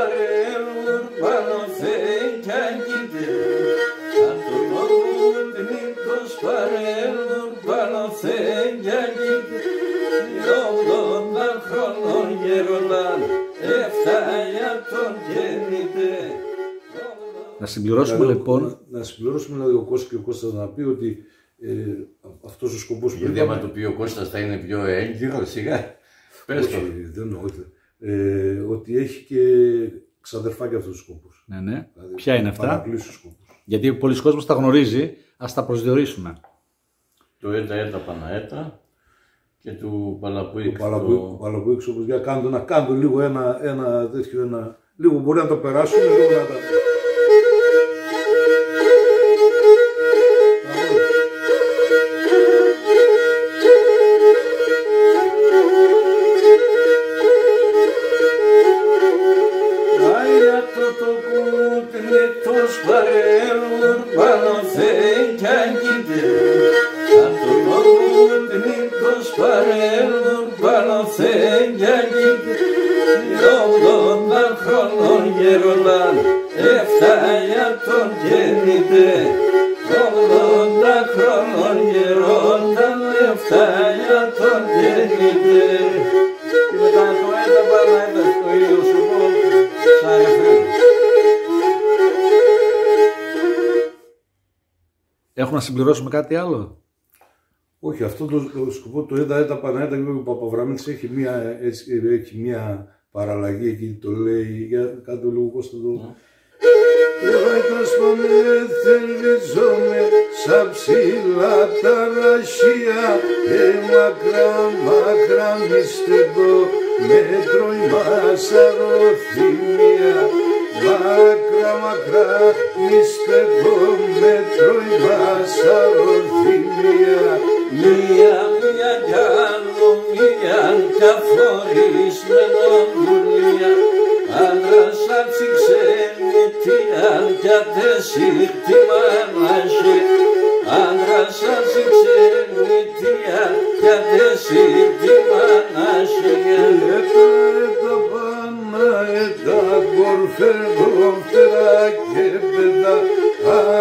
παρέλουν πάνω θέκια gider. Santo Dominitos παρέλουν πάνω θέκια gider. Ογδόντα χρόνων γέρονταν, εφτάγια τον γεννήτε. Να συμπληρώσουμε λοιπόν. Να συμπληρώσουμε δηλαδή ο Κώστας και ο Κώστας να πει ότι αυτός ο σκοπός που Γιατί άμα το πει ο Κώστας θα είναι πιο έγκυρο σιγά. Πες το. δεν εννοείται. Ότι έχει και ξαδερφάκια αυτός ο σκοπός. Ναι, ναι. Δηλαδή, ποια είναι αυτά? Παρακλήσεις σκοπούς. Γιατί πολλοί κόσμος τα γνωρίζει, ας τα προσδιορίσουμε. Το έτα Παναέτα και του Παλαπούικ. Το Παλαπούικ όπως για κάνω λίγο ένα τέτοιο, λίγο μπορεί να το περάσουμε, λίγο να τα... Έχουμε να συμπληρώσουμε κάτι άλλο? Όχι, αυτό το σκοπό το έτα Παναέτα και ο Παπαβραμίδης έχει μια παραλλαγή εκεί, το λέει, για κάτω λίγο Κώστα το... Έτας πανεθελιζόμαι σαν ψηλά τα ραχεία μακρά μυστικό μέτρο η μασαροθυμία μακρά μυστικό μέτρο η μασαροθυμία Μία κι άλλο μία κι αφορισμένον δουλεία άντρας αψιξενητία κι ατεσίρτη μανάση άντρας αψιξενητία κι ατεσίρτη μανάση Έτα Παναέτα κορφεδόφτερα και πέτα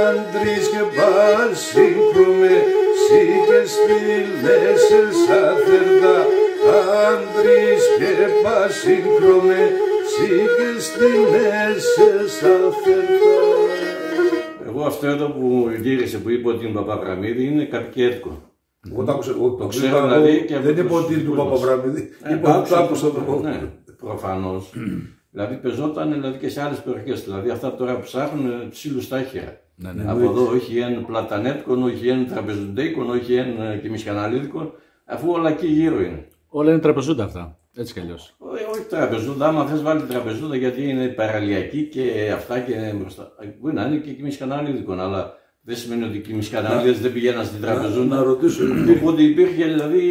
άντρης και πασύγχρομε σύ και στήλεσες αθερδά άντρης και πασύγχρομε σύ και στήλεσες αθερδά. Εγώ αυτό εδώ που γύρισε που είπε ότι είναι Παπαβραμίδη είναι καπικέτικο. Εγώ το άκουσα, το ξέρω δηλαδή και δεν είπα ότι είναι του Παπαβραμίδη, είπα ότι το άκουσα το πω. Ναι, προφανώς. Δηλαδή πεζόταν δηλαδή και σε άλλες περιοχές. Δηλαδή αυτά τώρα που ψάχνουν ψήλους τάχυρα. Από εδώ όχι ένα πλατανέτικο, όχι ένα τραπεζουντέικο, όχι ένα κιμισχαναλίδικο, αφού όλα εκεί γύρω είναι. Όλα είναι τραπεζούντα αυτά, έτσι κι αλλιώς. Όχι τραπεζούντα, άμα θες βάλει τραπεζούντα γιατί είναι παραλιακή και αυτά και μπροστά. Μπορεί να είναι και κιμισχαναλίδικο, αλλά δεν σημαίνει ότι οι κιμισχαναλίδες δεν πηγαίναν στην τραπεζούντα. Να ρωτήσω. Οπότε υπήρχε δηλαδή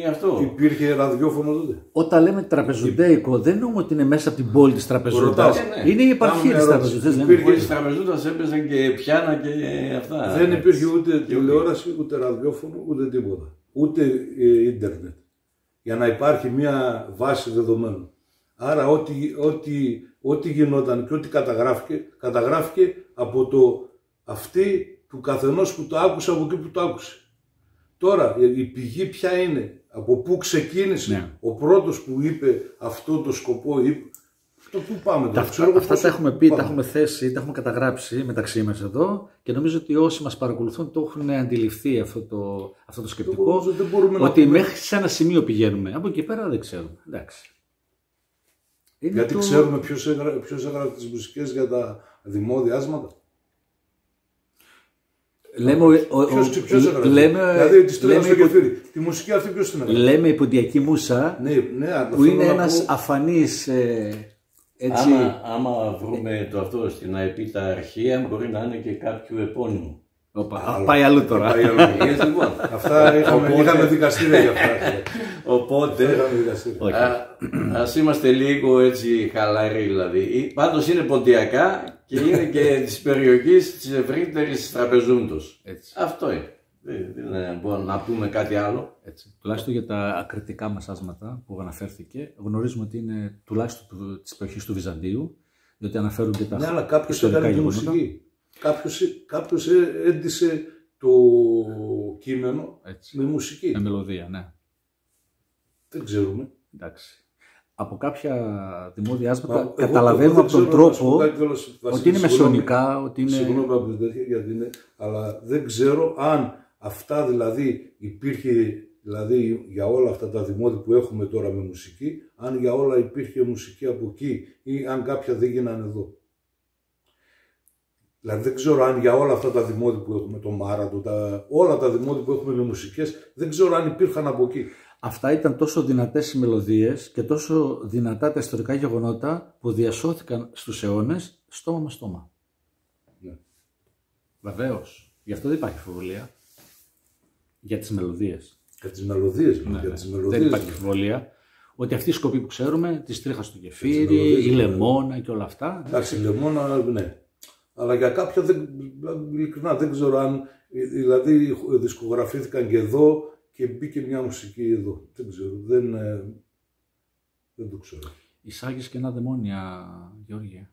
αυτό. Υπήρχε ραδιόφωνο τότε? Όταν λέμε τραπεζουντέικο, δεν εννοούμε ότι είναι μέσα από την πόλη της τραπεζούντας. Είναι η επαρχία της τραπεζούντας. Στις τραπεζούντας έπαιζαν και πιάνα και αυτά. Δεν υπήρχε ούτε τηλεόραση, ούτε ραδιόφωνο, ούτε τίποτα. Ούτε ίντερνετ. Για να υπάρχει μια βάση δεδομένων. Άρα ό,τι γινόταν και ό,τι καταγράφηκε από το αυτή του καθενός που το άκουσε από εκεί που το άκουσε. Τώρα η πηγή ποια είναι, από πού ξεκίνησε ο πρώτος που είπε αυτό το σκοπό, το πού πάμε τώρα. Αυτά τα έχουμε πει, τα έχουμε θέσει, τα έχουμε καταγράψει μεταξύ μας εδώ και νομίζω ότι όσοι μας παρακολουθούν το έχουν αντιληφθεί αυτό το σκεπτικό, ότι μέχρι σε ένα σημείο πηγαίνουμε, από εκεί πέρα δεν ξέρουμε. Εντάξει. Γιατί ξέρουμε ποιος έγραφε τις μουσικές για τα δημόδια άσματα. Δηλαδή τη μουσική αυτή ποιος την έγραφε. Λέμε η Ποντιακή Μούσα, που είναι ένας αφανής έτσι. Άμα βρούμε το αυτό στην ΑΕΠ τα αρχεία μπορεί να είναι και κάποιο επώνυμο. Πάει αλλού τώρα. Αυτά είχαμε δικαστήρια για αυτά. Οπότε ας είμαστε λίγο έτσι χαλαροί δηλαδή. Πάντως είναι ποντιακά και είναι και της περιοχής της ευρύτερης τραπεζούντος. Αυτό είναι. Δεν μπορώ να πούμε κάτι άλλο. Έτσι. Τουλάχιστον για τα ακριτικά μασάσματα που αναφέρθηκε, γνωρίζουμε ότι είναι τουλάχιστον της εποχής του Βυζαντίου, διότι αναφέρουν και τα. Ναι, αλλά κάποιος έκανε τη μουσική. Κάποιος έντυσε το κείμενο με μουσική. Με μελωδία, ναι. Δεν ξέρουμε. Εντάξει. Από κάποια δημόδια άσματα καταλαβαίνουμε από τον τρόπο ότι είναι μεσαιωνικά, ότι είναι. Συγγνώμη από την τέτοια, γιατί είναι, αλλά δεν ξέρω αν αυτά δηλαδή υπήρχε, δηλαδή για όλα αυτά τα δημόδια που έχουμε τώρα με μουσική, αν για όλα υπήρχε μουσική από εκεί ή αν κάποια δεν γίνανε εδώ. Δηλαδή δεν ξέρω αν για όλα αυτά τα δημόδια που έχουμε, το Μάρατο, όλα τα δημόδια που έχουμε με μουσικές, δεν ξέρω αν υπήρχαν από εκεί. Αυτά ήταν τόσο δυνατές οι μελωδίες και τόσο δυνατά τα ιστορικά γεγονότα που διασώθηκαν στους αιώνες στόμα με στόμα. Ναι. Βεβαίως. Γι' αυτό δεν υπάρχει αμφιβολία. Για τις μελωδίες. Για τις μελωδίες. Ναι, για τις μελωδίες. Δεν υπάρχει αμφιβολία ότι αυτή η σκοπή που ξέρουμε, τη τρίχα στο κεφίρι, η λεμόνα και όλα αυτά. Εντάξει, η λεμόνα, ναι. Αλλά για κάποια, ειλικρινά, δεν ξέρω αν, δηλαδή δισκογραφήθηκαν και εδώ και μπήκε μια μουσική εδώ. Δεν ξέρω, δεν το ξέρω. Εισάγεις και ένα δαιμόνια, Γιώργη.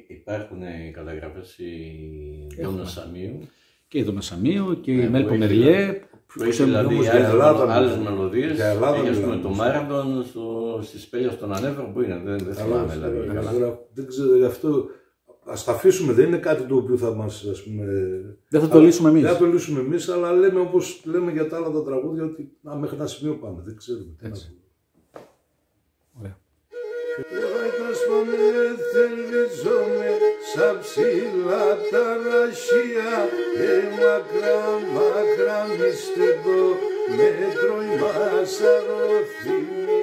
Υπάρχουν καταγραφές η Δόνα Σαμίου. Και η Δόνα Σαμίου και η Μέλπο Μεριέ. Που έχει δηλαδή άλλες μελωδίες. Έχει το Μάραντον στις Πέλιας στον Ανέφερ που είναι. Δεν θυμάμαι δηλαδή. Δεν ξέρω, γι' αυτό ας τα αφήσουμε, δεν είναι κάτι το οποίο θα μας, ας πούμε. Δεν θα το λύσουμε εμείς. Δεν θα το λύσουμε εμείς, αλλά λέμε όπως λέμε για τα άλλα τα τραγούδια ότι μέχρι ένα σημείο πάμε. Δεν ξέρουμε. Έτσι. Ωραία. Σαν ψηλά τα ραχεία μακρά μυστικό μέτρο η μάσα ροθυμία.